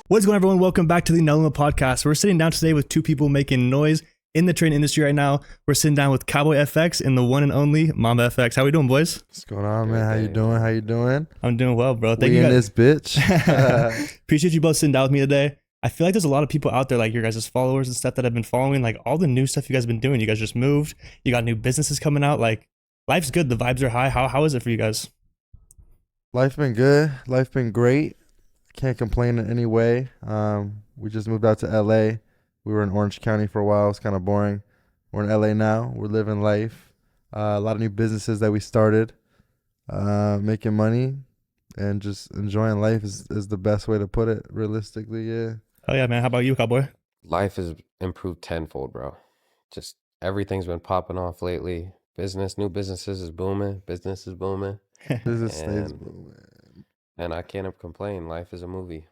What's going on, everyone? Welcome back to the NOLIMIT podcast. We're sitting down today with two people making noise in the training industry right now. We're sitting down with COWBOYFX and the one and only MAMBAFX. How we doing, boys? What's going on, man? How you doing? How you doing? I'm doing well, bro. Thank you. In this bitch. Appreciate you both sitting down with me today. I feel like there's a lot of people out there, like your guys' followers and stuff, that have been following like all the new stuff you guys have been doing. You guys just moved. You got new businesses coming out. Like, life's good. The vibes are high. How is it for you guys? Life been good. Life been great. Can't complain in any way. We just moved out to LA. We were in Orange County for a while. It was kind of boring. We're in LA now. We're living life. A lot of new businesses that we started, making money, and just enjoying life is the best way to put it, realistically. Yeah. Oh yeah, man. How about you, Cowboy? Life has improved tenfold, bro. Just everything's been popping off lately. New businesses is booming. Business is booming. Business stays booming. And I can't complain. Life is a movie.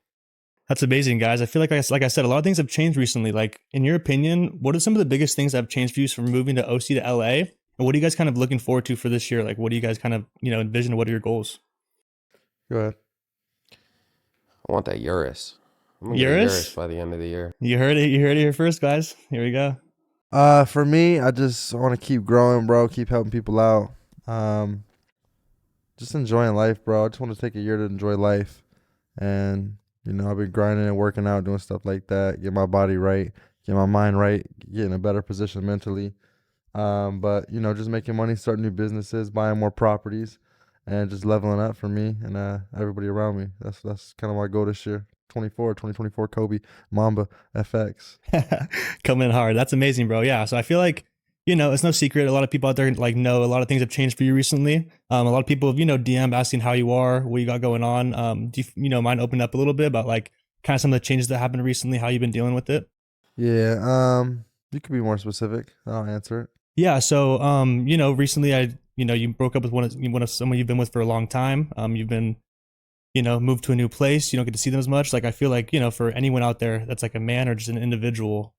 That's amazing, guys. I feel like I said, a lot of things have changed recently. Like, in your opinion, what are some of the biggest things that have changed for you from moving to OC to LA? And what are you guys kind of looking forward to for this year? Like, what do you guys kind of, envision? What are your goals? Go ahead. I want that Urus. I'm gonna Urus? get Urus by the end of the year. You heard it. You heard it here first, guys. Here we go. For me, I just want to keep growing, bro. Keep helping people out. Just enjoying life, bro. I just want to take a year to enjoy life. And, I've been grinding and working out, doing stuff like that, get my body right, get my mind right, get in a better position mentally. But, just making money, starting new businesses, buying more properties, and just leveling up for me and everybody around me. That's kind of my goal this year. 2024 Kobe MAMBAFX. Coming in hard. That's amazing, bro. Yeah. So I feel like, it's no secret. A lot of people out there know a lot of things have changed for you recently. A lot of people have, DM asking how you are, what you got going on. Do you, mind opening up a little bit about kind of some of the changes that happened recently, how you've been dealing with it? Yeah. You could be more specific. I'll answer it. Yeah. So, recently you broke up with one of someone you've been with for a long time. You've been, moved to a new place. You don't get to see them as much. Like, I feel like, for anyone out there that's like a man or just an individual,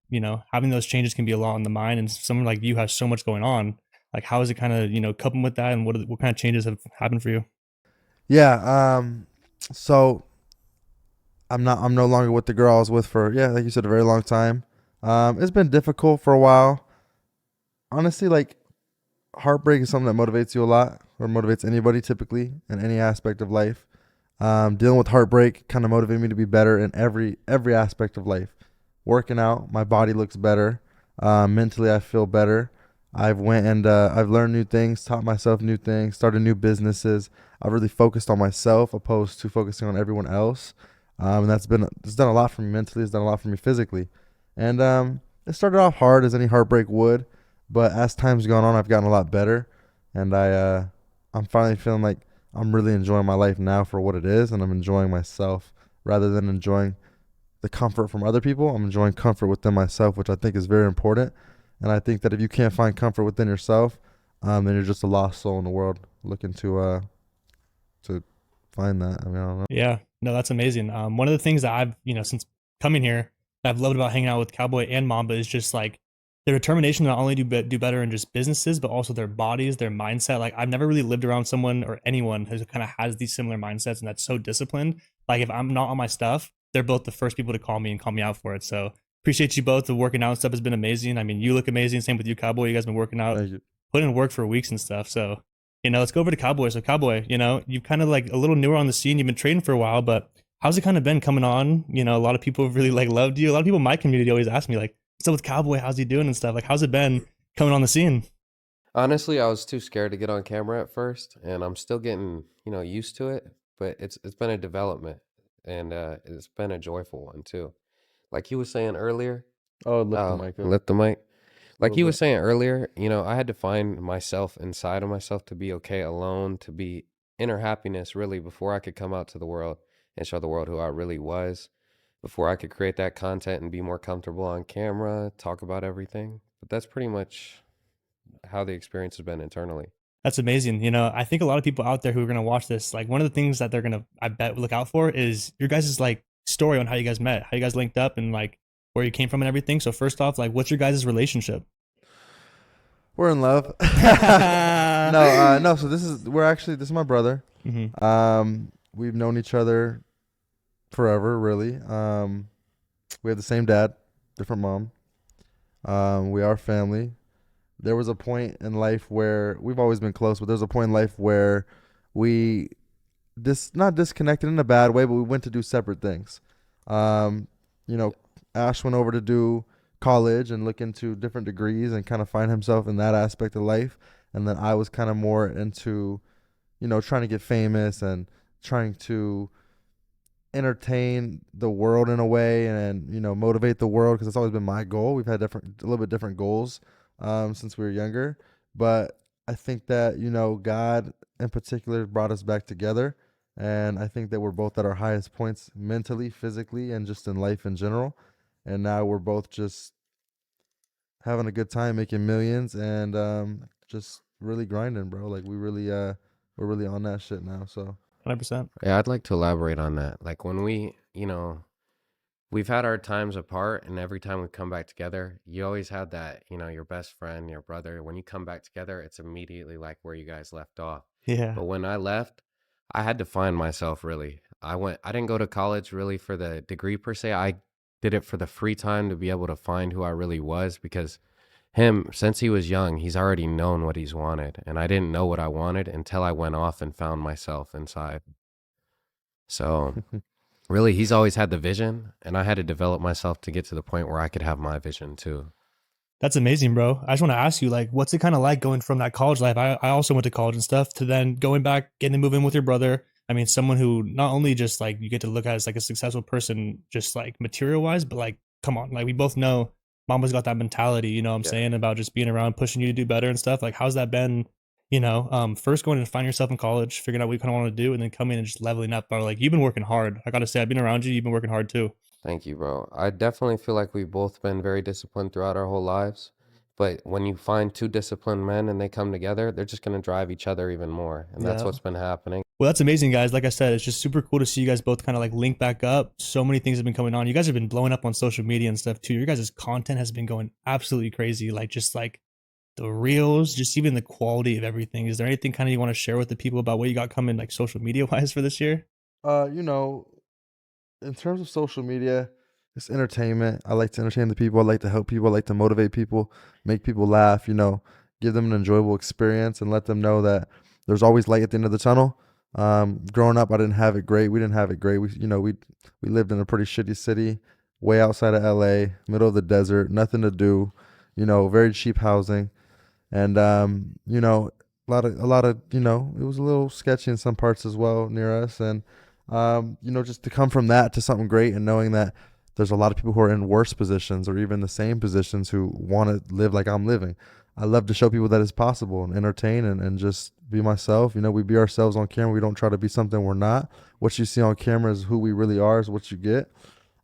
having those changes can be a lot on the mind. And someone like you has so much going on. Like, how is it kind of, coping with that? And what kind of changes have happened for you? Yeah. So I'm no longer with the girl I was with for, like you said, a very long time. It's been difficult for a while. Honestly, heartbreak is something that motivates you a lot, or motivates anybody typically in any aspect of life. Dealing with heartbreak kind of motivated me to be better in every aspect of life. Working out, my body looks better. Mentally, I feel better. I've went and I've learned new things, taught myself new things, started new businesses. I've really focused on myself opposed to focusing on everyone else. And it's done a lot for me mentally. It's done a lot for me physically. And it started off hard, as any heartbreak would, but as time's gone on, I've gotten a lot better. And I'm finally feeling like I'm really enjoying my life now for what it is, and I'm enjoying myself rather than enjoying the comfort from other people. I'm enjoying comfort within myself, which I think is very important. And I think that if you can't find comfort within yourself, then you're just a lost soul in the world looking to find that. I mean, I don't know. Yeah, no, that's amazing. One of the things that I've, since coming here, that I've loved about hanging out with Cowboy and Mamba is just their determination to not only do better in just businesses, but also their bodies, their mindset. Like, I've never really lived around someone or anyone who kind of has these similar mindsets and that's so disciplined. Like, if I'm not on my stuff, they're both the first people to call me and call me out for it. So appreciate you both. The working out and stuff has been amazing. I mean, you look amazing. Same with you, Cowboy. You guys been working out, putting in work for weeks and stuff. So, let's go over to Cowboy. So Cowboy, you've kind of a little newer on the scene. You've been trading for a while, but how's it kind of been coming on? A lot of people have really loved you. A lot of people in my community always ask me what's up with Cowboy? How's he doing and stuff? How's it been coming on the scene? Honestly, I was too scared to get on camera at first, and I'm still getting, used to it, but it's been a development, and it's been a joyful one too. Like he was saying earlier. Oh, lift the mic. Like he was saying earlier, I had to find myself inside of myself to be okay alone, to be inner happiness really before I could come out to the world and show the world who I really was, before I could create that content and be more comfortable on camera, talk about everything. But that's pretty much how the experience has been internally. That's amazing. I think a lot of people out there who are going to watch this, one of the things that they're going to, I bet, look out for is your guys' story on how you guys met, how you guys linked up, and where you came from and everything. So first off, what's your guys' relationship? We're in love. No. So this is my brother. We've known each other forever, really. We have the same dad, different mom. We are family. There was a point in life where we've always been close, but there's a point in life where we not disconnected in a bad way, but we went to do separate things. You know, Ash went over to do college and look into different degrees and kind of find himself in that aspect of life. And then I was kind of more into, trying to get famous and trying to entertain the world in a way and, motivate the world, because that's always been my goal. We've had a little bit different goals since we were younger. But I think that, God in particular brought us back together. And I think that we're both at our highest points mentally, physically, and just in life in general. And now we're both just having a good time, making millions, and just really grinding, bro. Like we're really on that shit now. So 100%. Yeah, I'd like to elaborate on that. Like when we've had our times apart, and every time we come back together, you always have that, your best friend, your brother. When you come back together, it's immediately like where you guys left off. Yeah. But when I left, I had to find myself really. I didn't go to college really for the degree per se. I did it for the free time to be able to find who I really was, because since he was young, he's already known what he's wanted. And I didn't know what I wanted until I went off and found myself inside. So really, he's always had the vision, and I had to develop myself to get to the point where I could have my vision too. That's amazing, bro. I just want to ask you, like, what's it kind of like going from that college life? I also went to college and stuff, to then going back, getting to move in with your brother. I mean, someone who not only just like you get to look at as like a successful person, just like material wise, but like, come on, like we both know Mama's got that mentality, you know what I'm saying, about just being around, pushing you to do better and stuff. Like, how's that been, first going and finding yourself in college, figuring out what you kind of want to do, and then coming and just leveling up, bro? Like, you've been working hard. I got to say, I've been around you. You've been working hard too. Thank you, bro. I definitely feel like we've both been very disciplined throughout our whole lives. But when you find two disciplined men and they come together, they're just going to drive each other even more. And that's what's been happening. Well, that's amazing, guys. Like I said, it's just super cool to see you guys both kind of like link back up. So many things have been coming on. You guys have been blowing up on social media and stuff too. Your guys' content has been going absolutely crazy. Like, just like the reels, just even the quality of everything. Is there anything kind of you want to share with the people about what you got coming, like social media wise, for this year? In terms of social media, it's entertainment. I like to entertain the people. I like to help people. I like to motivate people, make people laugh, give them an enjoyable experience and let them know that there's always light at the end of the tunnel. Growing up, I didn't have it great. We didn't have it great. We lived in a pretty shitty city, way outside of LA, middle of the desert, nothing to do, very cheap housing. And, a lot of, it was a little sketchy in some parts as well near us. And, just to come from that to something great, and knowing that there's a lot of people who are in worse positions or even the same positions who want to live like I'm living. I love to show people that it's possible and entertain and just be myself. We be ourselves on camera. We don't try to be something we're not. What you see on camera is who we really are, is what you get.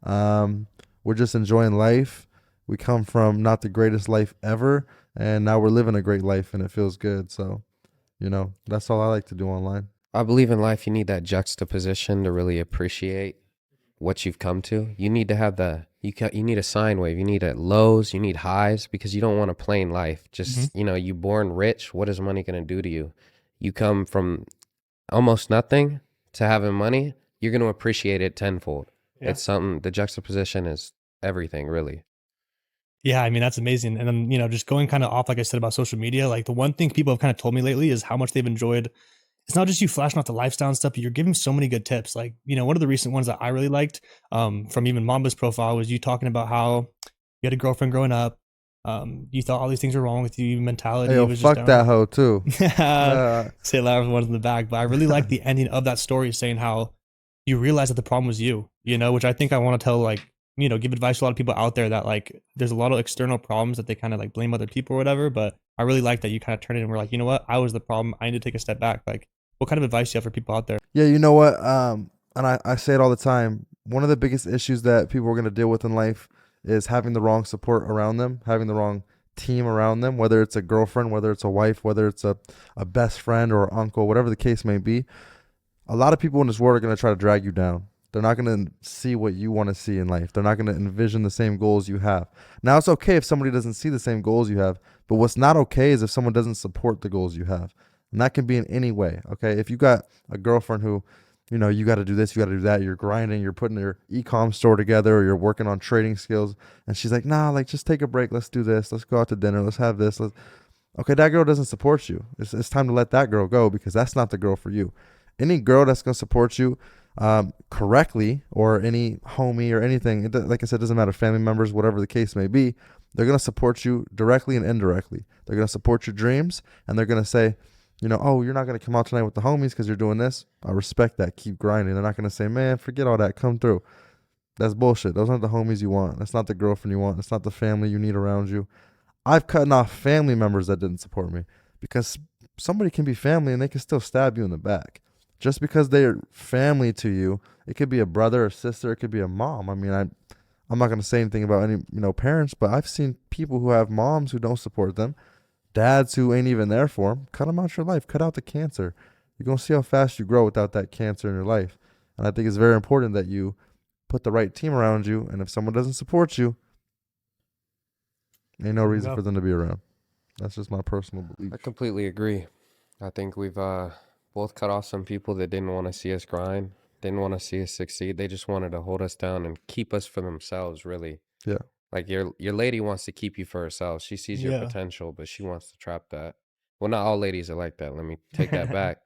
We're just enjoying life. We come from not the greatest life ever, and now we're living a great life, and it feels good. So, that's all I like to do online. I believe in life, you need that juxtaposition to really appreciate what you've come to. You need to have you need a sine wave. You need lows, you need highs, because you don't want a plain life. Just, you born rich. What is money going to do to you? You come from almost nothing to having money. You're going to appreciate it tenfold. Yeah. It's something, the juxtaposition is everything, really. Yeah, I mean, that's amazing. And then, just going kind of off, like I said, about social media, like the one thing people have kind of told me lately is how much they've enjoyed. It's not just you flashing off the lifestyle and stuff, but you're giving so many good tips. Like, one of the recent ones that I really liked from even Mamba's profile was you talking about how you had a girlfriend growing up. You thought all these things were wrong with you, mentality. Hey, yo, was fuck just that hoe too. Say it louder, ones in the back. But I really like the ending of that story, saying how you realized that the problem was you, which I think I want to tell, like, give advice to a lot of people out there that, like, there's a lot of external problems that they kind of like blame other people or whatever. But I really like that you kind of turn it and we're like, you know what? I was the problem. I need to take a step back. Like, what kind of advice do you have for people out there? Yeah, you know what? And I say it all the time. One of the biggest issues that people are going to deal with in life is having the wrong support around them, having the wrong team around them, whether it's a girlfriend, whether it's a wife, whether it's a best friend or uncle, whatever the case may be. A lot of people in this world are going to try to drag you down. They're not going to see what you want to see in life. They're not going to envision the same goals you have. Now, it's okay if somebody doesn't see the same goals you have, but what's not okay is if someone doesn't support the goals you have. And that can be in any way. Okay. If you got a girlfriend who, you know, you got to do this, you got to do that, you're grinding, you're putting your e-com store together, or you're working on trading skills, and she's like, nah, like just take a break. Let's do this. Let's go out to dinner. Let's have this. Okay, that girl doesn't support you. It's time to let that girl go, because that's not the girl for you. Any girl that's going to support you correctly, or any homie or anything, like I said, it doesn't matter, family members, whatever the case may be, they're going to support you directly and indirectly. They're going to support your dreams, and they're going to say, you know, oh, you're not going to come out tonight with the homies because you're doing this. I respect that. Keep grinding. They're not going to say, man, forget all that. Come through. That's bullshit. Those aren't the homies you want. That's not the girlfriend you want. That's not the family you need around you. I've cut off family members that didn't support me, because somebody can be family and they can still stab you in the back. Just because they're family to you, it could be a brother or sister, it could be a mom. I mean, I'm not going to say anything about any, you know, parents, but I've seen people who have moms who don't support them, dads who ain't even there for them. Cut them out your life. Cut out the cancer. You're going to see how fast you grow without that cancer in your life. And I think it's very important that you put the right team around you. And if someone doesn't support you, ain't no reason for them to be around. That's just my personal belief. I completely agree. I think we've both cut off some people that didn't want to see us grind, didn't want to see us succeed. They just wanted to hold us down and keep us for themselves, really. Yeah. Like your lady wants to keep you for herself. She sees your potential, but she wants to trap that. Well, not all ladies are like that. Let me take that back.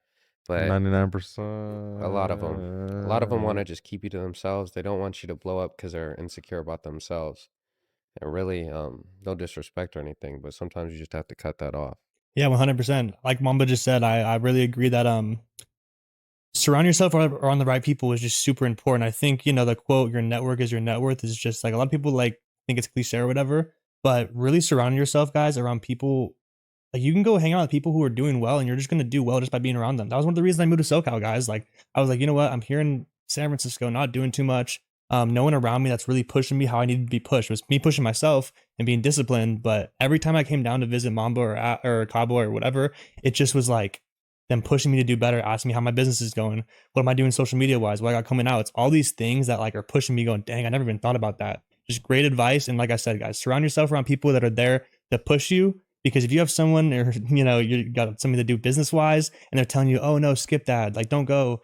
But 99%. a lot of them want to just keep you to themselves. They don't want you to blow up because they're insecure about themselves. And really, no disrespect or anything, but sometimes you just have to cut that off. Yeah, 100%. Like Mamba just said, I really agree that surround yourself around the right people is just super important. I think, you know, the quote, your network is your net worth, is just like, a lot of people like think it's cliche or whatever, but really surround yourself, guys, around people. Like, you can go hang out with people who are doing well, and you're just going to do well just by being around them. That was one of the reasons I moved to SoCal, guys. Like, I was like, you know what? I'm here in San Francisco, not doing too much. No one around me that's really pushing me how I needed to be pushed. It was me pushing myself and being disciplined. But every time I came down to visit Mamba or Cowboy or whatever, it just was like them pushing me to do better, asking me how my business is going. What am I doing social media wise? What I got coming out? It's all these things that like are pushing me, going, dang, I never even thought about that. Just great advice. And like I said, guys, surround yourself around people that are there to push you. Because if you have someone, or, you know, you got something to do business wise, and they're telling you, oh no, skip that, like don't go,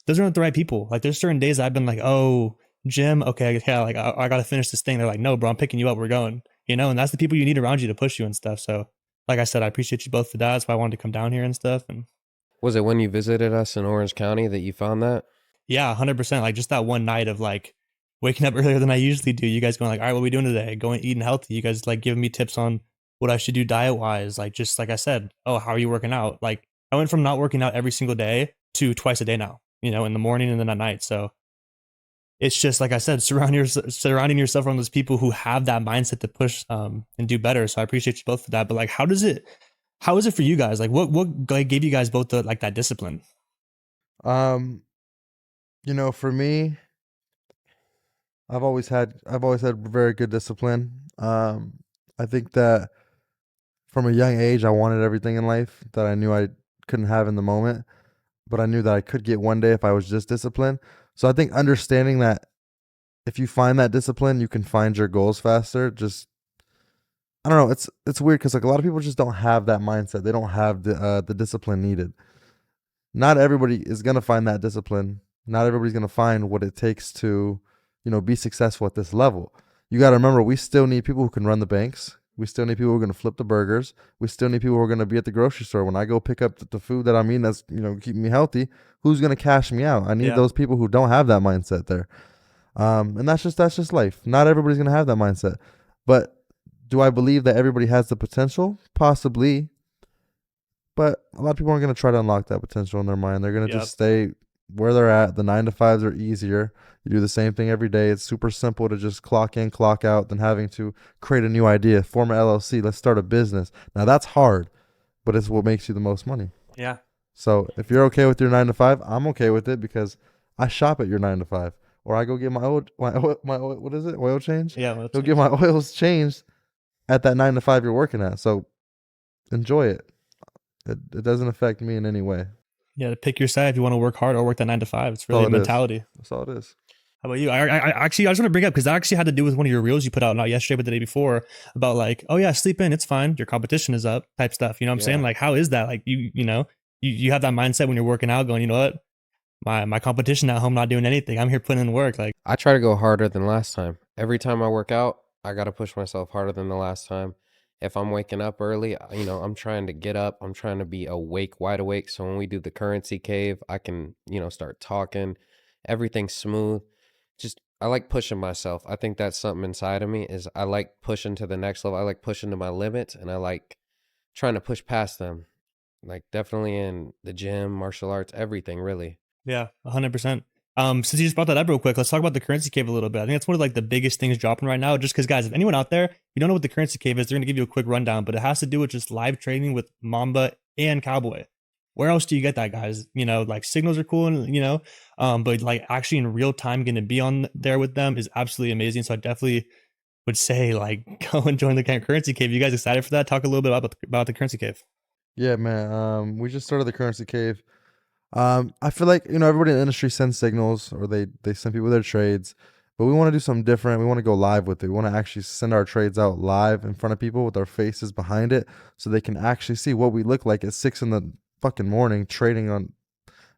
those aren't the right people. Like, there's certain days I've been like, oh, gym, okay, yeah, like I gotta finish this thing. They're like, no, bro, I'm picking you up, we're going, you know. And that's the people you need around you to push you and stuff. So like I said, I appreciate you both for that. That's why I wanted to come down here and stuff. And was it when you visited us in Orange County that you found that? Yeah, 100%. Like, just that one night of like waking up earlier than I usually do, you guys going like, all right, what are we doing today? Going eating healthy. You guys like giving me tips on what I should do diet wise. Like, just like I said, oh, how are you working out? Like, I went from not working out every single day to twice a day now, you know, in the morning and then at night. So it's just like I said, surrounding yourself around those people who have that mindset to push and do better. So I appreciate you both for that. But like, how is it for you guys? Like, what like gave you guys both the like that discipline? You know, for me, I've always had very good discipline. I think that from a young age, I wanted everything in life that I knew I couldn't have in the moment, but I knew that I could get one day if I was just disciplined. So I think understanding that if you find that discipline, you can find your goals faster. Just, I don't know. It's weird because like a lot of people just don't have that mindset. They don't have the discipline needed. Not everybody is gonna find that discipline. Not everybody's gonna find what it takes to, you know, be successful at this level. You got to remember, we still need people who can run the banks. We still need people who are going to flip the burgers. We still need people who are going to be at the grocery store. When I go pick up the food that I'm eating that's, you know, keeping me healthy, who's going to cash me out? I need those people who don't have that mindset there. And that's just life. Not everybody's going to have that mindset. But do I believe that everybody has the potential? Possibly. But a lot of people aren't going to try to unlock that potential in their mind. They're going to just stay where they're at. The 9-to-5s are easier. You do the same thing every day. It's super simple to just clock in, clock out, than having to create a new idea, form an LLC, let's start a business. Now that's hard, but it's what makes you the most money. Yeah. So if you're okay with your 9-to-5, I'm okay with it because I shop at your 9-to-5, or I go get my oil, what is it? Oil change? Yeah. Go get my oils changed at that 9-to-5 you're working at. So enjoy it. It doesn't affect me in any way. Yeah, to pick your side if you want to work hard or work that 9-to-5. It's really a mentality. That's all it is. How about you? I just want to bring up, because that actually had to do with one of your reels you put out, not yesterday, but the day before, about like, oh yeah, sleep in, it's fine, your competition is up type stuff. You know what I'm saying? Like, how is that? Like, you know, you have that mindset when you're working out, going, you know what, my competition at home not doing anything. I'm here putting in work. Like, I try to go harder than last time. Every time I work out, I got to push myself harder than the last time. If I'm waking up early, you know, I'm trying to get up. I'm trying to be awake, wide awake. So when we do the currency cave, I can, you know, start talking. Everything's smooth. Just, I like pushing myself. I think that's something inside of me is I like pushing to the next level. I like pushing to my limits, and I like trying to push past them. Like definitely in the gym, martial arts, everything really. yeah, 100%. Since you just brought that up real quick, let's talk about the currency cave a little bit. I think that's one of like the biggest things dropping right now. Just because, guys, if anyone out there, you don't know what the currency cave is, they're gonna give you a quick rundown. But it has to do with just live trading with Mamba and Cowboy. Where else do you get that, guys? You know, like signals are cool, and you know, but like actually in real time, going to be on there with them is absolutely amazing. So I definitely would say like go and join the currency cave. You guys excited for that? Talk a little bit about the currency cave. Yeah, man. We just started the currency cave. I feel like, you know, everybody in the industry sends signals or they send people their trades, but we want to do something different. We want to go live with it. We want to actually send our trades out live in front of people with our faces behind it, so they can actually see what we look like at 6 in the fucking morning trading on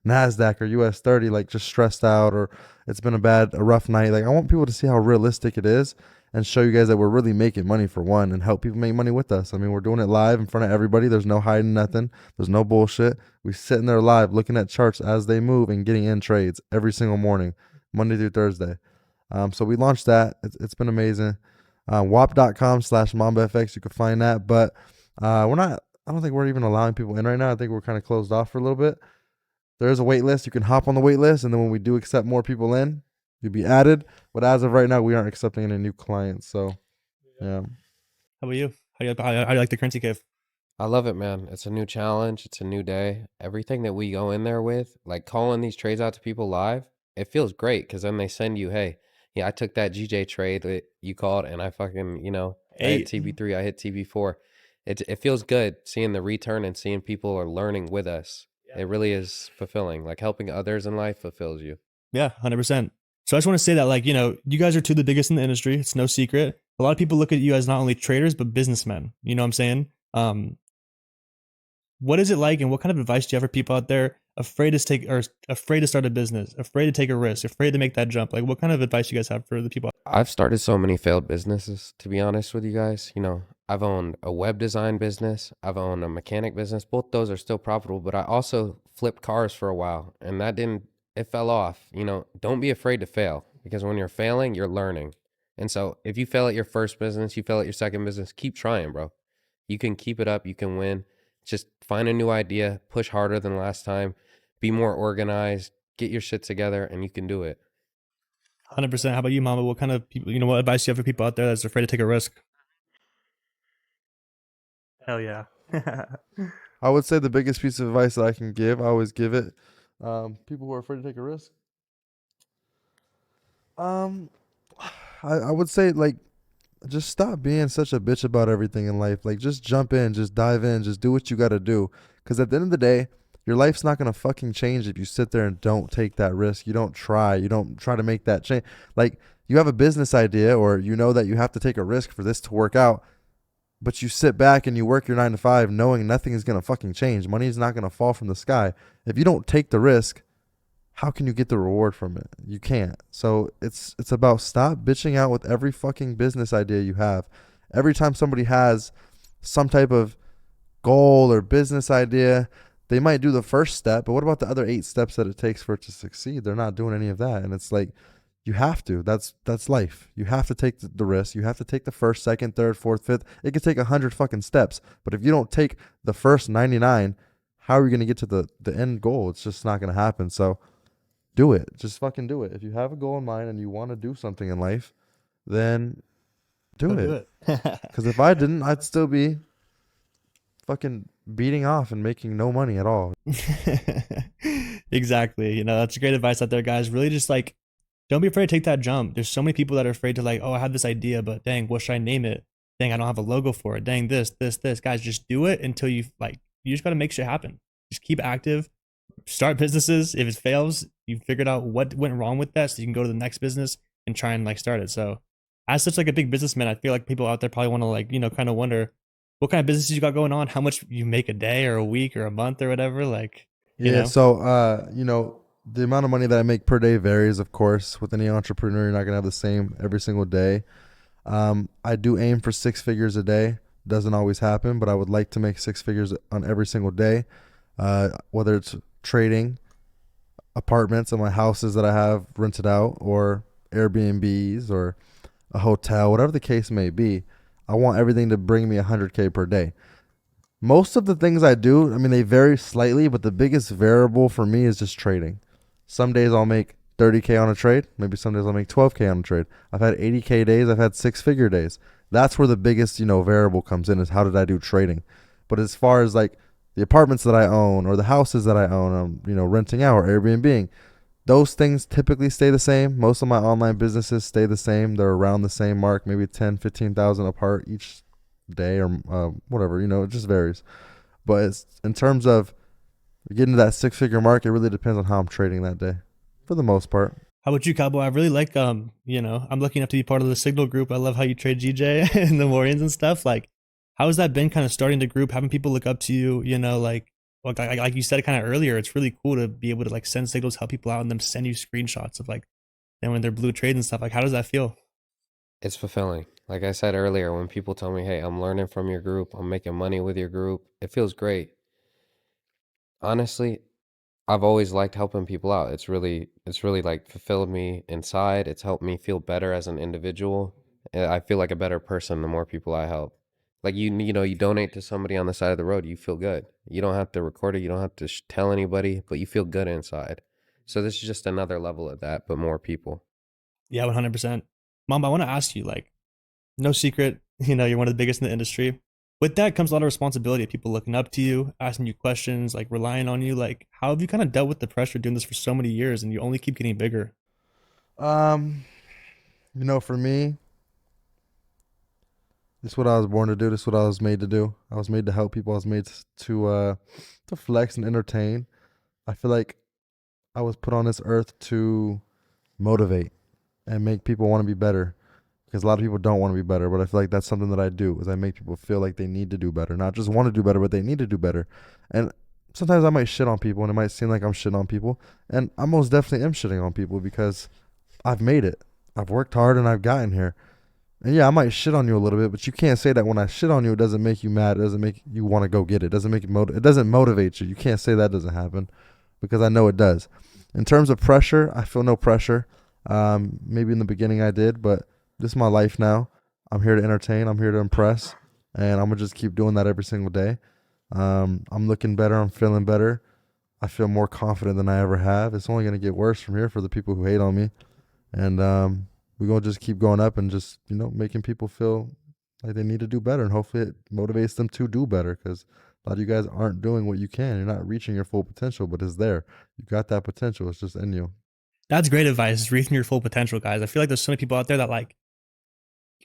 NASDAQ or US 30, like just stressed out, or it's been a rough night. Like, I want people to see how realistic it is and show you guys that we're really making money for one, and help people make money with us. I mean, we're doing it live in front of everybody. There's no hiding nothing. There's no bullshit. We sitting there live looking at charts as they move and getting in trades every single morning, Monday through Thursday. So we launched that. It's been amazing. WAP.com/MAMBAFX. You can find that, but I don't think we're even allowing people in right now. I think we're kind of closed off for a little bit. There is a wait list. You can hop on the wait list, and then when we do accept more people in, you'll be added. But as of right now, we aren't accepting any new clients. So, yeah. How about you? How do you like the currency cave? I love it, man. It's a new challenge. It's a new day. Everything that we go in there with, like calling these trades out to people live, it feels great because then they send you, hey, yeah, I took that GJ trade that you called and I fucking, you know, I hit TB3, I hit TB4. It feels good seeing the return and seeing people are learning with us. It really is fulfilling. Like helping others in life fulfills you. Yeah, 100%. So I just want to say that, like, you know, you guys are two of the biggest in the industry. It's no secret. A lot of people look at you as not only traders, but businessmen. You know what I'm saying? What is it like, and what kind of advice do you have for people out there afraid to start a business, afraid to take a risk, afraid to make that jump? Like, what kind of advice you guys have for the people? I've started so many failed businesses, to be honest with you guys. You know, I've owned a web design business. I've owned a mechanic business. Both those are still profitable, but I also flipped cars for a while, and it fell off. You know, don't be afraid to fail, because when you're failing, you're learning. And so if you fail at your first business, you fail at your second business, keep trying, bro. You can keep it up. You can win. Just find a new idea, push harder than last time, be more organized, get your shit together, and you can do it. 100%. How about you, Mama? What kind of people, you know, what advice do you have for people out there that's afraid to take a risk? Hell yeah. I would say the biggest piece of advice that I can give, I always give it, people who are afraid to take a risk. I would say, like, just stop being such a bitch about everything in life. Like, just jump in, just dive in, just do what you got to do. Because at the end of the day, your life's not going to fucking change if you sit there and don't take that risk. You don't try to make that change. Like, you have a business idea, or you know that you have to take a risk for this to work out, but you sit back and you work your 9 to 5 knowing nothing is going to fucking change. Money is not going to fall from the sky. If you don't take the risk, how can you get the reward from it? You can't. So it's about stop bitching out with every fucking business idea you have. Every time somebody has some type of goal or business idea, they might do the first step, but what about the other 8 steps that it takes for it to succeed? They're not doing any of that. And it's like, you have to. That's life. You have to take the risk. You have to take the first, second, third, fourth, fifth. It could take 100 fucking steps, but if you don't take the first 99, how are you going to get to the end goal? It's just not going to happen. So do it. Just fucking do it. If you have a goal in mind and you want to do something in life, then do it. Because if I didn't, I'd still be fucking beating off and making no money at all. Exactly. You know, that's great advice out there, guys. Really just like, don't be afraid to take that jump. There's so many people that are afraid to, like, oh, I have this idea, but dang, what should I name it? Dang, I don't have a logo for it. Dang, this. Guys, just do it until you just got to make shit happen. Just keep active. Start businesses. If it fails, you figured out what went wrong with that, so you can go to the next business and try and like start it. So as such, like a big businessman, I feel like people out there probably want to, like, you know, kind of wonder, what kind of businesses you got going on, how much you make a day or a week or a month or whatever, like, you Yeah. know? So, the amount of money that I make per day varies, of course. With any entrepreneur, you're not gonna have the same every single day. I do aim for 6 figures a day. Doesn't always happen, but I would like to make 6 figures on every single day. Whether it's trading apartments in my houses that I have rented out, or Airbnbs, or a hotel, whatever the case may be. I want everything to bring me 100K per day. Most of the things I do, I mean, they vary slightly, but the biggest variable for me is just trading. Some days I'll make 30K on a trade. Maybe some days I'll make 12K on a trade. I've had 80K days. I've had 6 figure days. That's where the biggest, variable comes in, is how did I do trading. But as far as like the apartments that I own, or the houses that I own, renting out or Airbnb, those things typically stay the same. Most of my online businesses stay the same. They're around the same mark, maybe 10, 15,000 apart each day, or whatever, it just varies. But it's, in terms of getting to that 6 figure mark, it really depends on how I'm trading that day for the most part. How about you, Cowboy? I really like, I'm lucky enough to be part of the Signal group. I love how you trade GJ in the mornings and stuff. Like, how has that been kind of starting the group, having people look up to you, like you said kind of earlier, it's really cool to be able to like send signals, help people out, and then send you screenshots of like them when they're blue trades and stuff. Like, how does that feel? It's fulfilling. Like I said earlier, when people tell me, hey, I'm learning from your group, I'm making money with your group, it feels great. Honestly, I've always liked helping people out. It's really like fulfilled me inside. It's helped me feel better as an individual. And I feel like a better person the more people I help. Like you donate to somebody on the side of the road, you feel good. You don't have to record it, you don't have to tell anybody, but you feel good inside. So this is just another level of that, but more people. Yeah, 100%. Mom, I want to ask you, like, no secret, you're one of the biggest in the industry. With that comes a lot of responsibility of people looking up to you, asking you questions, like relying on you. Like, how have you kind of dealt with the pressure doing this for so many years and you only keep getting bigger? Um, for me, this is what I was born to do. This is what I was made to do. I was made to help people. I was made to flex and entertain. I feel like I was put on this earth to motivate and make people want to be better, because a lot of people don't want to be better, but I feel like that's something that I do, is I make people feel like they need to do better, not just want to do better, but they need to do better. And sometimes I might shit on people, and it might seem like I'm shitting on people, and I most definitely am shitting on people, because I've made it. I've worked hard and I've gotten here. And yeah, I might shit on you a little bit, but you can't say that when I shit on you, it doesn't make you mad. It doesn't make you want to go get it. It doesn't make you it doesn't motivate you. You can't say that doesn't happen, because I know it does. In terms of pressure, I feel no pressure. Maybe in the beginning I did, but this is my life now. I'm here to entertain. I'm here to impress, and I'm gonna just keep doing that every single day. I'm looking better. I'm feeling better. I feel more confident than I ever have. It's only gonna get worse from here for the people who hate on me, and we're gonna just keep going up and just making people feel like they need to do better, and hopefully it motivates them to do better, because a lot of you guys aren't doing what you can. You're not reaching your full potential, but it's there. You got that potential. It's just in you. That's great advice. Reaching your full potential, guys. I feel like there's so many people out there that like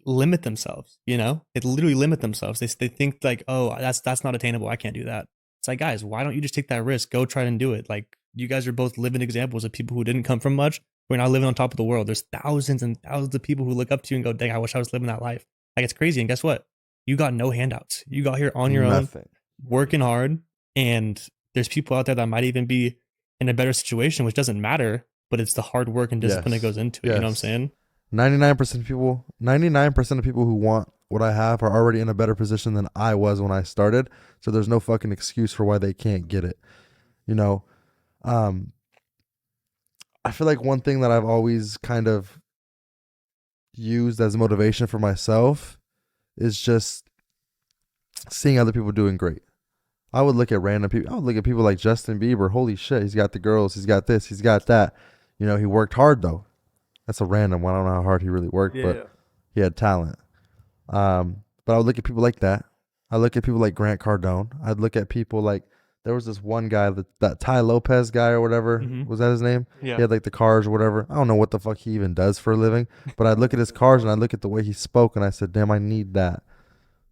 limit themselves, They literally limit themselves. They think like, oh, that's not attainable. I can't do that. It's like, guys, why don't you just take that risk? Go try and do it. Like, you guys are both living examples of people who didn't come from much. We're not living on top of the world. There's thousands and thousands of people who look up to you and go, dang, I wish I was living that life. Like, it's crazy. And guess what? You got no handouts. You got here on your own, Nothing. working hard. And there's people out there that might even be in a better situation, which doesn't matter, but it's the hard work and discipline that goes into it. You know what I'm saying? 99% of people who want what I have are already in a better position than I was when I started. So there's no fucking excuse for why they can't get it. I feel like one thing that I've always kind of used as motivation for myself is just seeing other people doing great. I would look at random people. I would look at people like Justin Bieber. Holy shit, he's got the girls. He's got this. He's got that. He worked hard though. That's a random one. I don't know how hard he really worked, but he had talent. But I would look at people like that. I look at people like Grant Cardone. I'd look at people like, there was this one guy, that Ty Lopez guy or whatever. Mhm. Was that his name? Yeah. He had like the cars or whatever. I don't know what the fuck he even does for a living, but I'd look at his cars and I'd look at the way he spoke and I said, damn, I need that.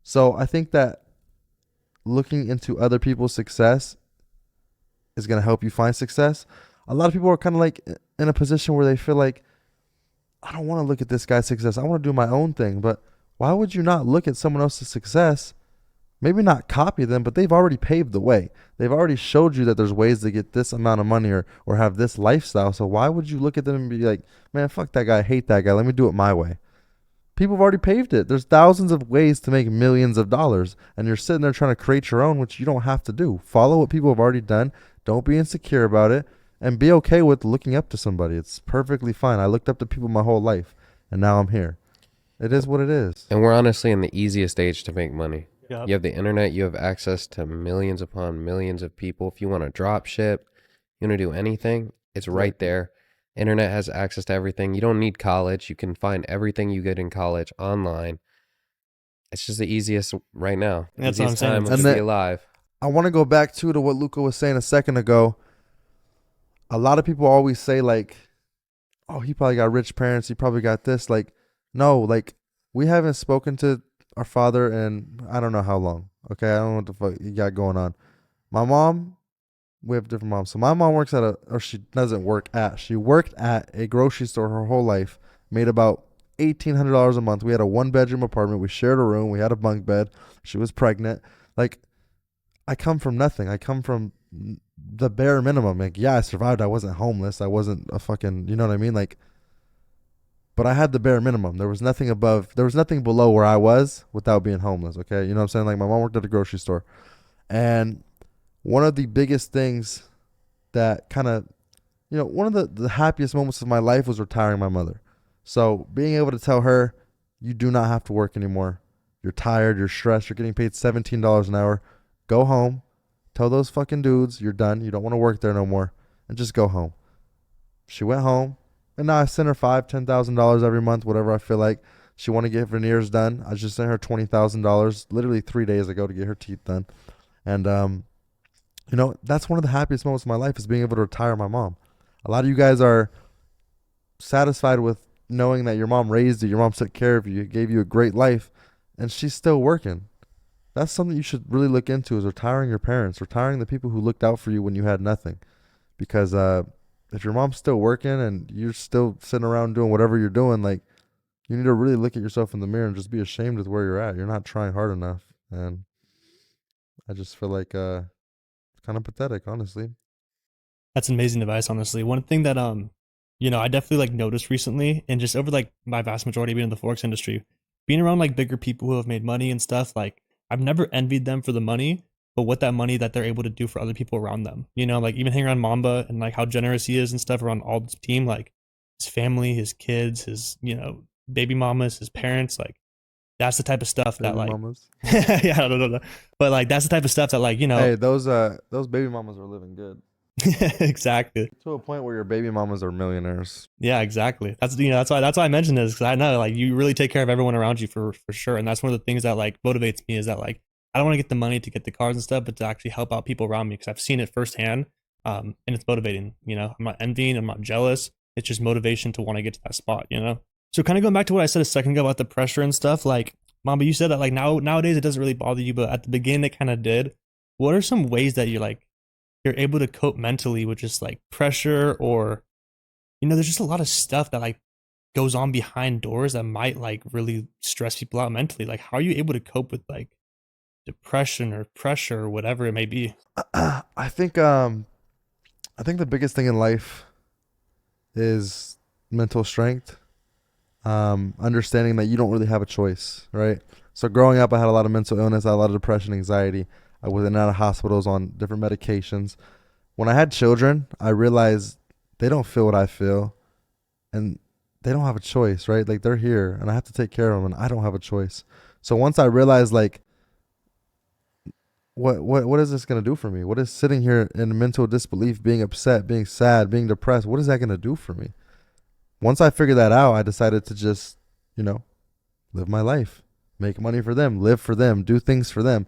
So I think that looking into other people's success is going to help you find success. A lot of people are kind of like in a position where they feel like, I don't want to look at this guy's success. I want to do my own thing. But why would you not look at someone else's success maybe not copy them, but they've already paved the way. They've already showed you that there's ways to get this amount of money or have this lifestyle. So why would you look at them and be like, man, fuck that guy, I hate that guy, let me do it my way? People have already paved it. There's thousands of ways to make millions of dollars, and you're sitting there trying to create your own, which you don't have to do. Follow what people have already done. Don't be insecure about it, and be okay with looking up to somebody. It's perfectly fine. I looked up to people my whole life, and now I'm here. It is what it is. And we're honestly in the easiest age to make money. Yep. You have the internet. You have access to millions upon millions of people. If you want to drop ship, you want to do anything, it's right there. Internet has access to everything. You don't need college. You can find everything you get in college online. It's just the easiest right now. That's what I'm Easiest saying. time And to be alive. I want to go back to what Luca was saying a second ago. A lot of people always say like, oh, he probably got rich parents. He probably got this. Like, no, like we haven't spoken to our father in I don't know how long. Okay, I don't know what the fuck you got going on. My mom, we have different moms. So my mom works at she doesn't work at. She worked at a grocery store her whole life. Made about $1,800 a month. We had a 1-bedroom apartment. We shared a room. We had a bunk bed. She was pregnant. Like, I come from nothing. I come from the bare minimum. Like, yeah, I survived. I wasn't homeless. I wasn't a fucking, you know what I mean? Like, but I had the bare minimum. There was nothing above, there was nothing below where I was without being homeless. Okay. You know what I'm saying? Like, my mom worked at a grocery store. And one of the biggest things that kind of, you know, one of the happiest moments of my life was retiring my mother. So being able to tell her, you do not have to work anymore. You're tired. You're stressed. You're getting paid $17 an hour. Go home. Tell those fucking dudes you're done. You don't want to work there no more. And just go home. She went home. And now I send her $5,000, $10,000 every month, whatever I feel like. She want to get veneers done. I just sent her $20,000 literally 3 days ago to get her teeth done. And, you know, that's one of the happiest moments of my life is being able to retire my mom. A lot of you guys are satisfied with knowing that your mom raised you, your mom took care of you, gave you a great life, and she's still working. That's something you should really look into is retiring your parents, retiring the people who looked out for you when you had nothing. Because if your mom's still working and you're still sitting around doing whatever you're doing, like, you need to really look at yourself in the mirror and just be ashamed with where you're at. You're not trying hard enough. And I just feel like kind of pathetic, honestly. That's amazing advice, honestly. One thing that you know, I definitely like noticed recently, and just over like my vast majority being in the forex industry, being around like bigger people who have made money and stuff, like I've never envied them for the money, but what that money that they're able to do for other people around them. You know, like even hanging around Mamba and like how generous he is and stuff around all his team, like his family, his kids, his, you know, baby mamas, his parents, like that's the type of stuff that Baby like mamas. yeah, I don't know. But like that's the type of stuff that like, you know, Hey, those baby mamas are living good. exactly. To a point where your baby mamas are millionaires. Yeah, exactly. That's, you know, that's why I mentioned this, because I know like you really take care of everyone around you for sure, and that's one of the things that like motivates me is that like I don't want to get the money to get the cars and stuff, but to actually help out people around me because I've seen it firsthand, and it's motivating. You know, I'm not envying, I'm not jealous. It's just motivation to want to get to that spot. You know. So kind of going back to what I said a second ago about the pressure and stuff, like Mamba, you said that like nowadays it doesn't really bother you, but at the beginning it kind of did. What are some ways that you're able to cope mentally with just like pressure, or, you know, there's just a lot of stuff that like goes on behind doors that might like really stress people out mentally. Like, how are you able to cope with like depression or pressure or whatever it may be? I think the biggest thing in life is mental strength. Understanding that you don't really have a choice, right? So growing up, I had a lot of mental illness, I had a lot of depression, anxiety. I was in and out of hospitals on different medications. When I had children, I realized they don't feel what I feel, and they don't have a choice, right? Like, they're here, and I have to take care of them, and I don't have a choice. So once I realized, like, what is this gonna do for me? What is sitting here in mental disbelief, being upset, being sad, being depressed? What is that gonna do for me? Once I figured that out, I decided to just, you know, live my life, make money for them, live for them, do things for them.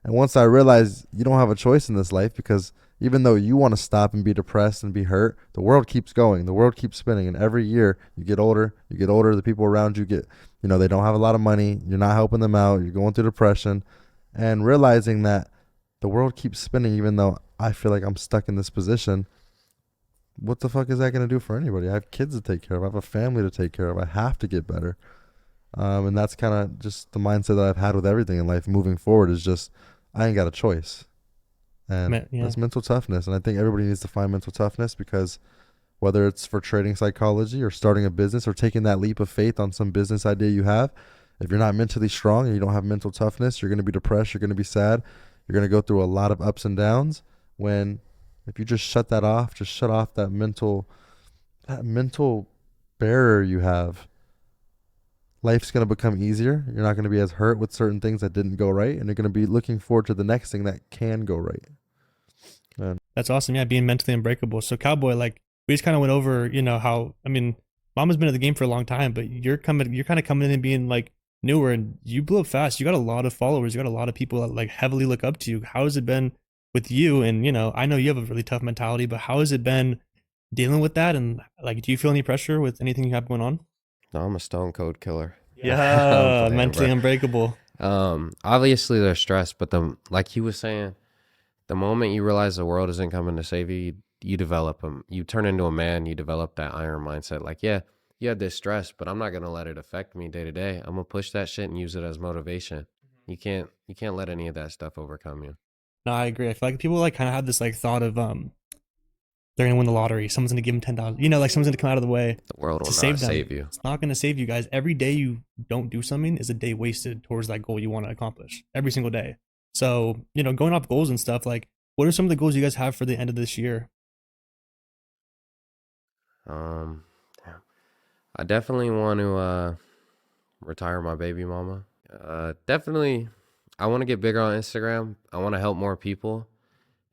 And once I realized you don't have a choice in this life, because even though you want to stop and be depressed and be hurt, the world keeps going. The world keeps spinning. And every year you get older, the people around you get, you know, they don't have a lot of money. You're not helping them out. You're going through depression, and realizing that the world keeps spinning, even though I feel like I'm stuck in this position. What the fuck is that going to do for anybody? I have kids to take care of. I have a family to take care of. I have to get better. And that's kind of just the mindset that I've had with everything in life moving forward is just, I ain't got a choice. And Yeah. that's mental toughness. And I think everybody needs to find mental toughness, because whether it's for trading psychology or starting a business or taking that leap of faith on some business idea you have, if you're not mentally strong and you don't have mental toughness, you're going to be depressed, you're going to be sad, you're going to go through a lot of ups and downs. When if you just shut that off, just shut off that mental barrier you have, life's going to become easier. You're not going to be as hurt with certain things that didn't go right, and you're going to be looking forward to the next thing that can go right. And That's awesome. Yeah, being mentally unbreakable. So Cowboy, like we just kind of went over, you know, how, I mean, Mama's been in the game for a long time, but you're kind of coming in and being like newer, and you blew up fast. You got a lot of followers. You got a lot of people that like heavily look up to you. How has it been with you? And, you know, I know you have a really tough mentality, but how has it been dealing with that? And like, do you feel any pressure with anything you have going on? No, I'm a stone cold killer. I'm Yeah, playing, mentally bro. unbreakable. Obviously there's stress, but like he was saying, the moment you realize the world isn't coming to save you, you develop them. You turn into a man. You develop that iron mindset. Like, yeah, you have this stress, but I'm not gonna let it affect me day to day. I'm gonna push that shit and use it as motivation. You can't let any of that stuff overcome you. No, I agree. I feel like people like kind of have this like thought of they're gonna win the lottery. Someone's gonna give them 10,000. You know, like someone's gonna come out of the way The world to will save not them. save you. It's not gonna save you guys. Every day you don't do something is a day wasted towards that goal you want to accomplish. Every single day. So, you know, going off goals and stuff, like what are some of the goals you guys have for the end of this year? Um, I definitely want to retire my baby mama. Definitely, I want to get bigger on Instagram. I want to help more people.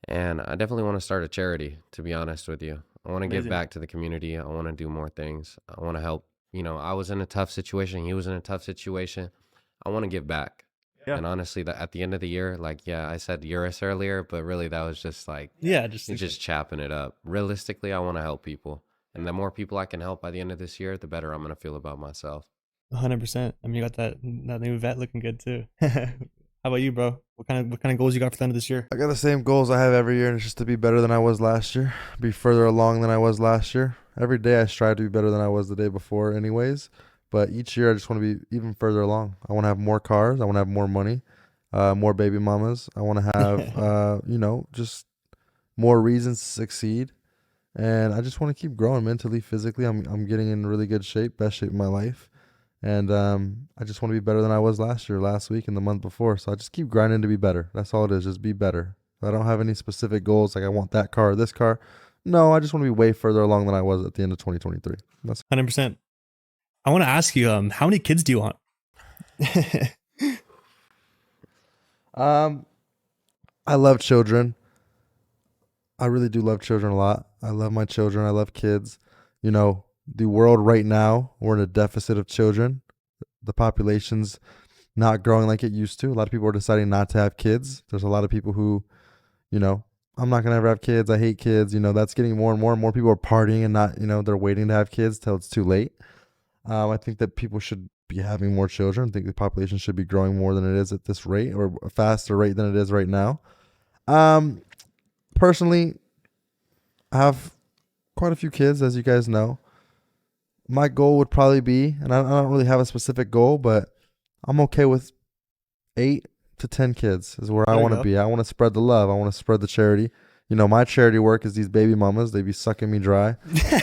And I definitely want to start a charity, to be honest with you. I want to give Amazing. back to the community. I want to do more things. I want to help. You know, I was in a tough situation. He was in a tough situation. I want to give back. Yeah. And honestly, at the end of the year, like, yeah, I said Eurus earlier, but really that was just like, Yeah, just chopping it up. Realistically, I want to help people. And the more people I can help by the end of this year, the better I'm going to feel about myself. 100%. I mean, you got that new vet looking good too. How about you, bro? What kind of goals you got for the end of this year? I got the same goals I have every year, and it's just to be better than I was last year, be further along than I was last year. Every day I strive to be better than I was the day before anyways, but each year I just want to be even further along. I want to have more cars. I want to have more money, more baby mamas. I want to have, you know, just more reasons to succeed. And I just want to keep growing mentally, physically. I'm getting in really good shape, best shape of my life. And I just want to be better than I was last year, last week, and the month before. So I just keep grinding to be better. That's all it is, just be better. I don't have any specific goals like I want that car or this car. No, I just want to be way further along than I was at the end of 2023. That's 100%. I want to ask you, how many kids do you want? I love children. I really do love children a lot. I love my children. I love kids. You know, the world right now, we're in a deficit of children. The population's not growing like it used to. A lot of people are deciding not to have kids. There's a lot of people who, you know, I'm not going to ever have kids. I hate kids. You know, that's getting more and more. More people are partying and not, you know, they're waiting to have kids till it's too late. I think that people should be having more children. I think the population should be growing more than it is at this rate, or a faster rate than it is right now. Personally, I have quite a few kids, as you guys know. My goal would probably be, and I don't really have a specific goal, but I'm okay with 8 to 10 kids is where I There you want to go. be. I want to spread the love. I want to spread the charity. You know, my charity work is these baby mamas. They be sucking me dry.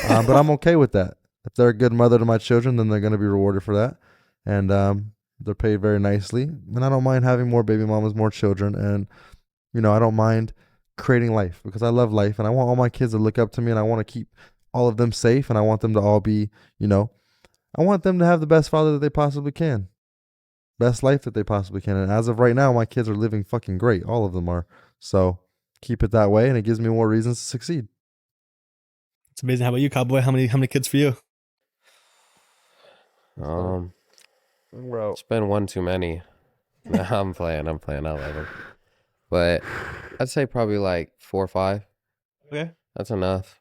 But I'm okay with that. If they're a good mother to my children, then they're going to be rewarded for that. And they're paid very nicely. And I don't mind having more baby mamas, more children. And, you know, I don't mind creating life because I love life. And I want all my kids to look up to me, and I want to keep all of them safe. And I want them to all be, you know, I want them to have the best father that they possibly can. Best life that they possibly can. And as of right now, my kids are living fucking great. All of them are. So keep it that way, and it gives me more reasons to succeed. It's amazing. How about you, Cowboy? How many kids for you? Bro. It's been one too many. No, I'm playing. I love them. But I'd say probably like 4 or 5. Okay. That's enough.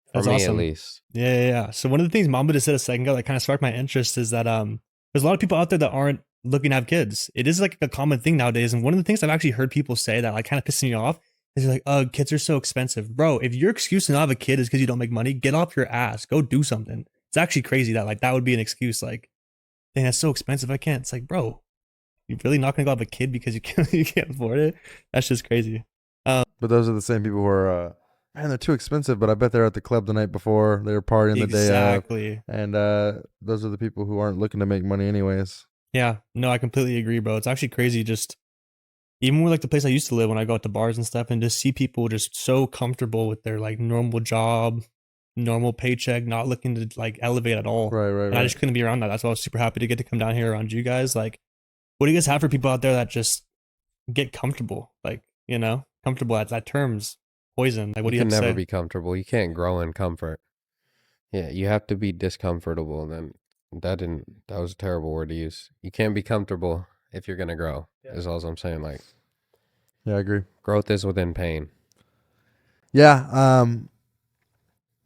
For That's me, awesome. at least. Yeah. So one of the things Mamba just said a second ago that kind of sparked my interest is that there's a lot of people out there that aren't looking to have kids. It is like a common thing nowadays. And one of the things I've actually heard people say that like kind of pisses me off is like, oh, kids are so expensive. Bro, if your excuse to not have a kid is because you don't make money, get off your ass. Go do something. It's actually crazy that like that would be an excuse. Like dang, that's so expensive. I can't. It's like, bro, you're really not gonna go have a kid because you can't afford it? That's just crazy. But those are the same people who are, man, they're too expensive, but I bet they're at the club the night before. They were partying the day of. Exactly. And those are the people who aren't looking to make money anyways. Yeah, no, I completely agree, bro. It's actually crazy. Just even with like the place I used to live, when I go out to bars and stuff, and just see people just so comfortable with their like normal job, normal paycheck, not looking to like elevate at all. Right, right, And I just couldn't be around that. That's why I was super happy to get to come down here around you guys. Like, what do you guys have for people out there that just get comfortable? Like, you know, comfortable at that term's poison. Like, what do you can have to never say? be comfortable. You can't grow in comfort. Yeah, you have to be discomfortable. And then that was a terrible word to use. You can't be comfortable if you're gonna grow. Is all I'm saying. Like, Yeah, I agree. growth is within pain. Yeah,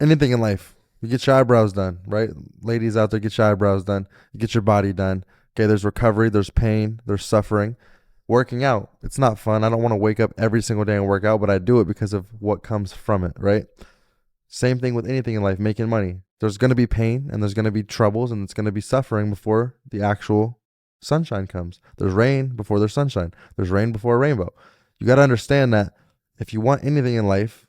anything in life. You get your eyebrows done, right? Ladies out there, get your eyebrows done. You get your body done. Okay, there's recovery, there's pain, there's suffering. Working out, it's not fun. I don't want to wake up every single day and work out, but I do it because of what comes from it, right? Same thing with anything in life, making money. There's going to be pain and there's going to be troubles and it's going to be suffering before the actual sunshine comes. There's rain before there's sunshine. There's rain before a rainbow. You got to understand that if you want anything in life,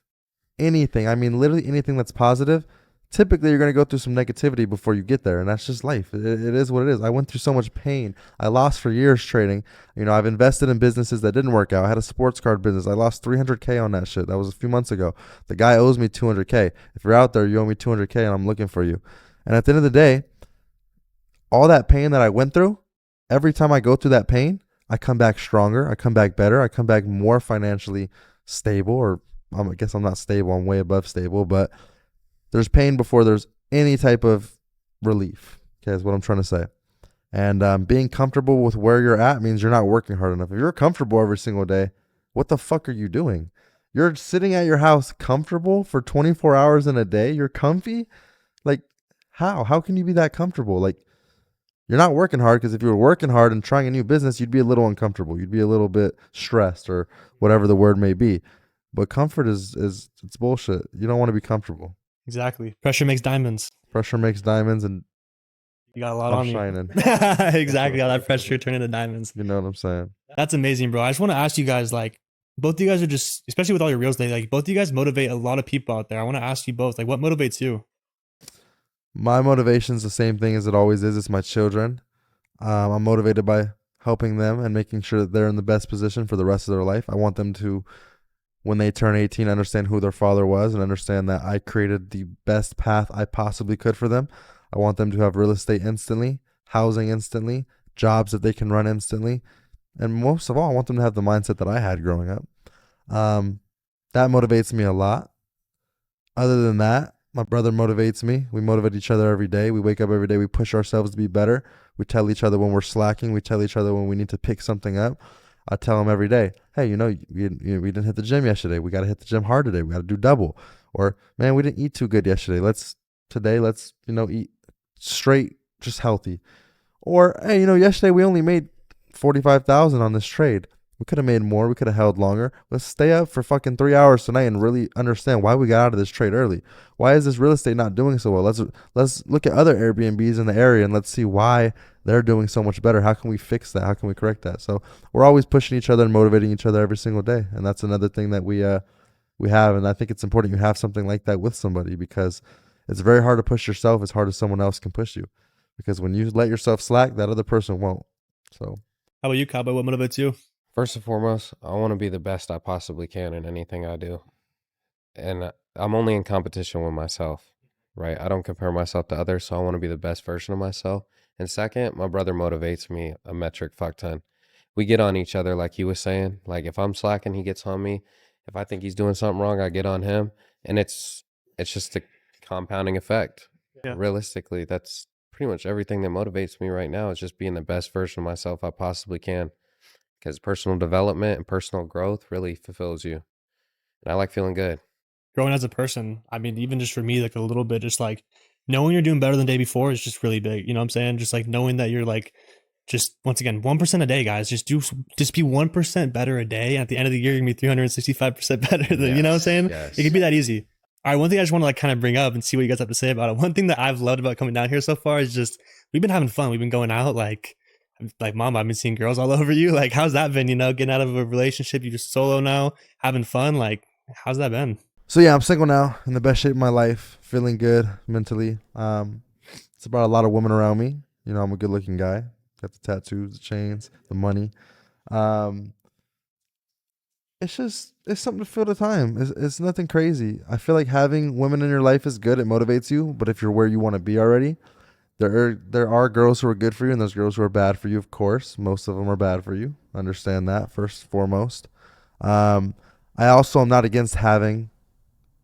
anything, I mean literally anything that's positive, typically you're going to go through some negativity before you get there, and that's just life. It is what it is. I went through so much pain. I lost for years trading. You know, I've invested in businesses that didn't work out. I had a sports card business. I lost 300K on that shit. That was a few months ago. The guy owes me 200K. If you're out there, you owe me 200K and I'm looking for you. And at the end of the day, all that pain that I went through, every time I go through that pain, I come back stronger. I come back better. I come back more financially stable, or I guess I'm not stable. I'm way above stable, but there's pain before there's any type of relief. Okay, is what I'm trying to say. And being comfortable with where you're at means you're not working hard enough. If you're comfortable every single day, what the fuck are you doing? You're sitting at your house comfortable for 24 hours in a day. You're comfy? Like, how? How can you be that comfortable? Like, you're not working hard, because if you were working hard and trying a new business, you'd be a little uncomfortable. You'd be a little bit stressed, or whatever the word may be. But comfort is it's bullshit. You don't want to be comfortable. Exactly. Pressure makes diamonds. Pressure makes diamonds, and You got a lot I'm on you. shining. Exactly. All that pressure turn into diamonds. You know what I'm saying? That's amazing, bro. I just want to ask you guys, like, both of you guys are just, especially with all your real estate, like, both of you guys motivate a lot of people out there. I want to ask you both, like, what motivates you? My motivation's the same thing as it always is. It's my children. I'm motivated by helping them and making sure that they're in the best position for the rest of their life. I want them to, when they turn 18, understand who their father was and understand that I created the best path I possibly could for them. I want them to have real estate instantly, housing instantly, jobs that they can run instantly. And most of all, I want them to have the mindset that I had growing up. That motivates me a lot. Other than that, my brother motivates me. We motivate each other every day. We wake up every day. We push ourselves to be better. We tell each other when we're slacking. We tell each other when we need to pick something up. I tell him every day, hey, you know, we didn't hit the gym yesterday. We got to hit the gym hard today. We got to do double. Or, man, we didn't eat too good yesterday. Let's eat straight, just healthy. Or, hey, yesterday we only made 45,000 on this trade. We could have made more. We could have held longer. Let's stay up for fucking 3 hours tonight and really understand why we got out of this trade early. Why is this real estate not doing so well? Let's look at other Airbnbs in the area and let's see why they're doing so much better. How can we fix that? How can we correct that? So we're always pushing each other and motivating each other every single day. And that's another thing that we have. And I think it's important you have something like that with somebody, because it's very hard to push yourself as hard as someone else can push you. Because when you let yourself slack, that other person won't. So How about you, Cowboy? What motivates you? First and foremost, I want to be the best I possibly can in anything I do. And I'm only in competition with myself, right? I don't compare myself to others, so I want to be the best version of myself. And second, my brother motivates me a metric fuck ton. We get on each other, like he was saying. Like, if I'm slacking, he gets on me. If I think he's doing something wrong, I get on him. And it's just a compounding effect. Yeah. Realistically, that's pretty much everything that motivates me right now, is just being the best version of myself I possibly can. Because personal development and personal growth really fulfills you. And I like feeling good. Growing as a person, I mean, even just for me, like a little bit, just like knowing you're doing better than the day before is just really big. You know what I'm saying? Just like knowing that you're like, just once again, 1% a day, guys. Just be 1% better a day. And at the end of the year, you're gonna be 365% better than, you know what I'm saying? Yes. It could be that easy. All right, one thing I just want to like kind of bring up and see what you guys have to say about it. One thing that I've loved about coming down here so far is just we've been having fun. We've been going out like mom, I've been seeing girls all over you. Like, how's that been? You know, getting out of a relationship, you just solo now, having fun. Like, how's that been? So yeah, I'm single now, in the best shape of my life, feeling good mentally. It's about a lot of women around me. You know, I'm a good looking guy. Got the tattoos, the chains, the money. Um, it's something to fill the time. It's nothing crazy. I feel like having women in your life is good. It motivates you. But if you're where you want to be already, there are girls who are good for you and there's girls who are bad for you. Of course, most of them are bad for you. Understand that first and foremost. I also am not against having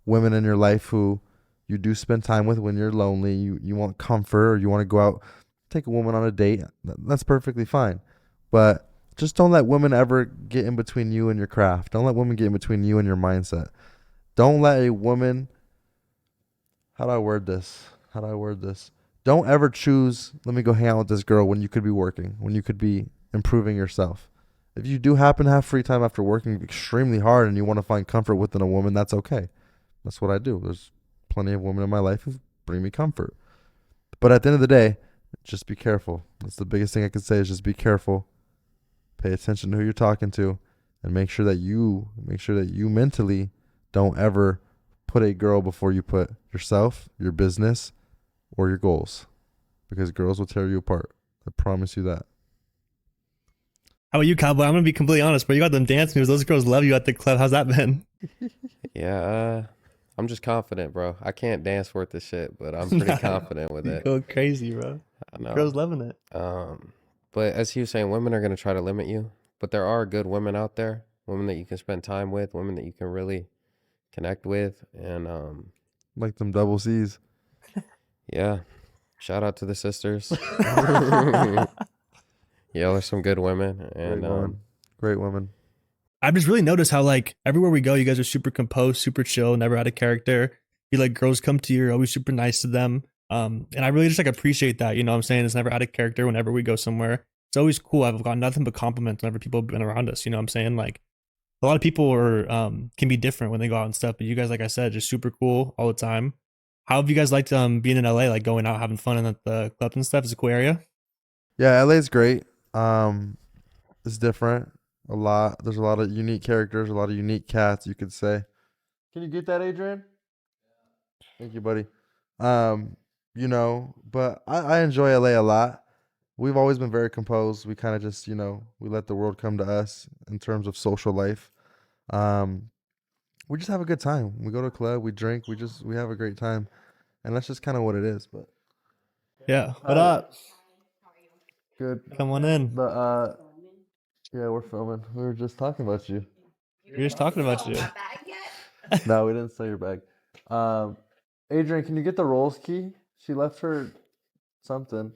women in your life who you do spend time with when you're lonely. You want comfort or you want to go out, take a woman on a date. That's perfectly fine. But just don't let women ever get in between you and your craft. Don't let women get in between you and your mindset. Don't let a woman, how do I word this? Don't ever choose, let me go hang out with this girl when you could be working, when you could be improving yourself. If you do happen to have free time after working extremely hard and you want to find comfort within a woman, that's okay. That's what I do. There's plenty of women in my life who bring me comfort. But at the end of the day, just be careful. That's the biggest thing I can say is just be careful. Pay attention to who you're talking to and make sure that you mentally don't ever put a girl before you put yourself, your business, or your goals. Because girls will tear you apart. I promise you that. How about you, Cowboy? I'm gonna be completely honest, bro. You got them dance moves. Those girls love you at the club. How's that been? Yeah, I'm just confident, bro. I can't dance worth the shit, but I'm pretty confident with it. Go crazy, bro. I know. Girls loving it. But as he was saying, women are going to try to limit you. But there are good women out there, women that you can spend time with, women that you can really connect with. And like them double C's. Yeah, shout out to the sisters. Yeah, there's some good women. And Great women. I've just really noticed how like everywhere we go, you guys are super composed, super chill, never out of character. You like girls come to you, you're always super nice to them. And I really just like appreciate that. You know what I'm saying? It's never out of character whenever we go somewhere. It's always cool. I've got nothing but compliments whenever people have been around us. You know what I'm saying? Like a lot of people are can be different when they go out and stuff, but you guys, like I said, just super cool all the time. How have you guys liked being in LA, like going out, having fun in the clubs and stuff? Is it a cool area? Yeah, LA's great. It's different. There's a lot of unique characters, a lot of unique cats, you could say. Can you get that, Adrian? Thank you, buddy. You know, but I enjoy LA a lot. We've always been very composed. We kind of just, you know, we let the world come to us in terms of social life. We just have a good time. We go to a club, we drink, we have a great time. And that's just kind of what it is. But yeah. What up? Good. Come on in. But yeah, we're filming. We were just talking about you. We're just talking about you. No, we didn't sell your bag. Adrian, can you get the Rolls key? She left her something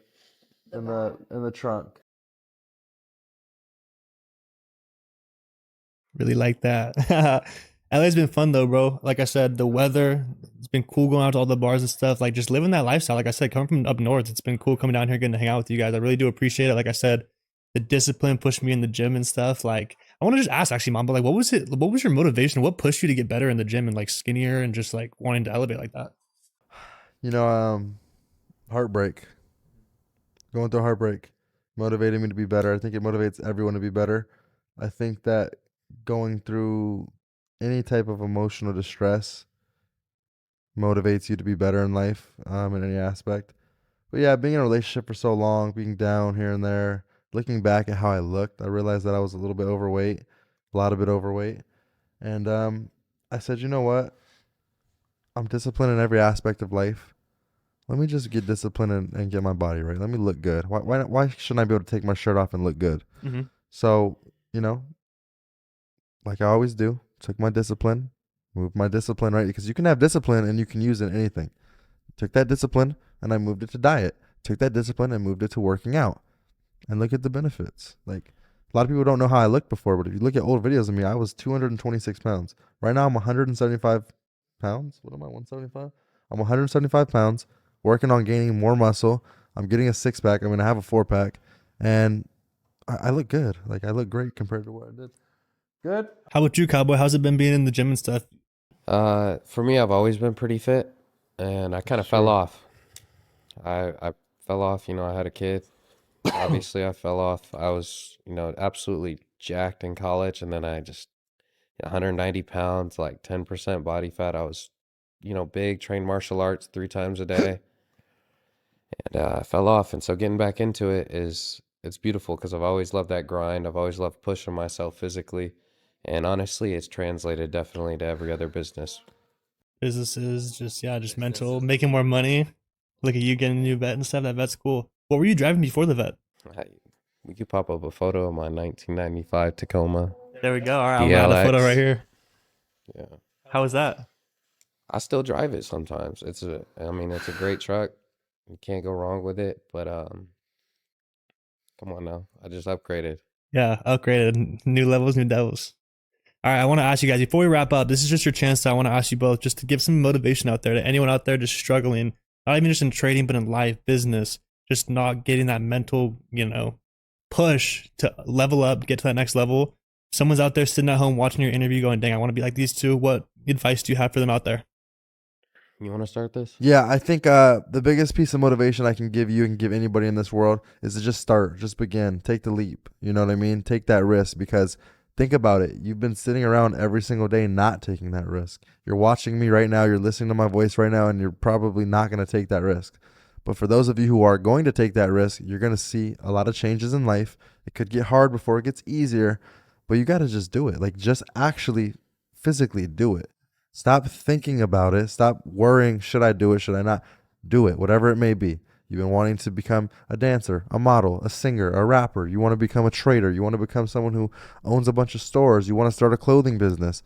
in the trunk. Really like that. LA's been fun though, bro. Like I said, the weather, it's been cool going out to all the bars and stuff. Like just living that lifestyle. Like I said, coming from up north, it's been cool coming down here, getting to hang out with you guys. I really do appreciate it. Like I said, the discipline pushed me in the gym and stuff. Like I want to just ask actually, Mom, but like what was your motivation? What pushed you to get better in the gym and like skinnier and just like wanting to elevate like that? You know, heartbreak. Going through heartbreak motivated me to be better. I think it motivates everyone to be better. I think that going through any type of emotional distress motivates you to be better in life, in any aspect. But yeah, being in a relationship for so long, being down here and there, looking back at how I looked, I realized that I was a little bit overweight, a lot of bit overweight. And I said, you know what? I'm disciplined in every aspect of life. Let me just get disciplined and get my body right. Let me look good. Why shouldn't I be able to take my shirt off and look good? Mm-hmm. So, you know, like I always do, took my discipline, moved my discipline, right? Because you can have discipline and you can use it in anything. Took that discipline and I moved it to diet. Took that discipline and moved it to working out. And look at the benefits. Like a lot of people don't know how I looked before, but if you look at old videos of me, I was 226 pounds. Right now I'm 175 pounds. What am I, 175? I'm 175 pounds, working on gaining more muscle. I'm getting a 6-pack. I'm going to have a 4-pack. And I look good. Like I look great compared to what I did. Good. How about you, Cowboy? How's it been being in the gym and stuff? For me, I've always been pretty fit, and I kind of fell Sure. off. I fell off. I had a kid. Obviously, I fell off. I was, absolutely jacked in college, and then I just 190 pounds, like 10% body fat. I was, big, trained martial arts 3 times a day, and I fell off. And so getting back into it it's beautiful because I've always loved that grind. I've always loved pushing myself physically, and honestly, it's translated definitely to every other business. Businesses, just yeah, just mental, making more money. Look at you getting a new vet and stuff. That vet's cool. What were you driving before the vet? I, we could pop up a photo of my 1995 Tacoma There we go. All right, I'm gonna add a photo right DLX. here. Yeah. How was that? I still drive it sometimes. It's a great truck. You can't go wrong with it, but come on now. I just upgraded. Yeah, upgraded, new levels, new devils. All right, I want to ask you guys before we wrap up. This is just your chance. I want to ask you both just to give some motivation out there to anyone out there just struggling, not even just in trading, but in life, business, just not getting that mental, push to level up, get to that next level. Someone's out there sitting at home watching your interview, going, "Dang, I want to be like these two." What advice do you have for them out there? You want to start this? Yeah, I think the biggest piece of motivation I can give you and give anybody in this world is to just start, just begin, take the leap. You know what I mean? Take that risk, because think about it. You've been sitting around every single day not taking that risk. You're watching me right now, you're listening to my voice right now, and you're probably not going to take that risk. But for those of you who are going to take that risk, you're going to see a lot of changes in life. It could get hard before it gets easier, but you got to just do it. Like, just actually physically do it. Stop thinking about it. Stop worrying. Should I do it? Should I not? Do it, whatever it may be. You've been wanting to become a dancer, a model, a singer, a rapper. You want to become a trader. You want to become someone who owns a bunch of stores. You want to start a clothing business.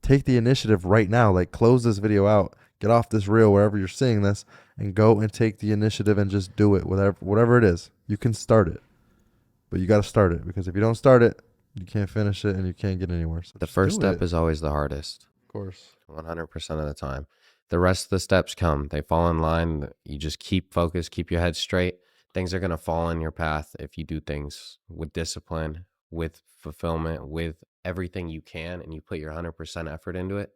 Take the initiative right now. Like, close this video out. Get off this reel wherever you're seeing this and go and take the initiative and just do it. Whatever it is, you can start it. But you got to start it, because if you don't start it, you can't finish it and you can't get anywhere. So The just first do step it. is always the hardest, Of course. 100% of the time. The rest of the steps come. They fall in line. You just keep focused, keep your head straight. Things are going to fall in your path if you do things with discipline, with fulfillment, with everything you can, and you put your 100% effort into it.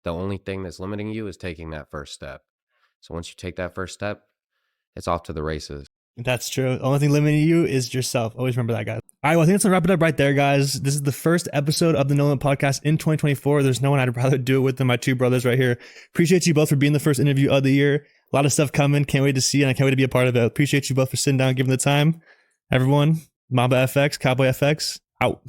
The only thing that's limiting you is taking that first step. So once you take that first step, it's off to the races. That's true. The only thing limiting you is yourself. Always remember that, guys. All right, well, I think that's going to wrap it up right there, guys. This is the first episode of the No Limit podcast in 2024. There's no one I'd rather do it with than my two brothers right here. Appreciate you both for being the first interview of the year. A lot of stuff coming. Can't wait to see, and I can't wait to be a part of it. Appreciate you both for sitting down and giving the time. Everyone, MAMBAFX, COWBOYFX, out.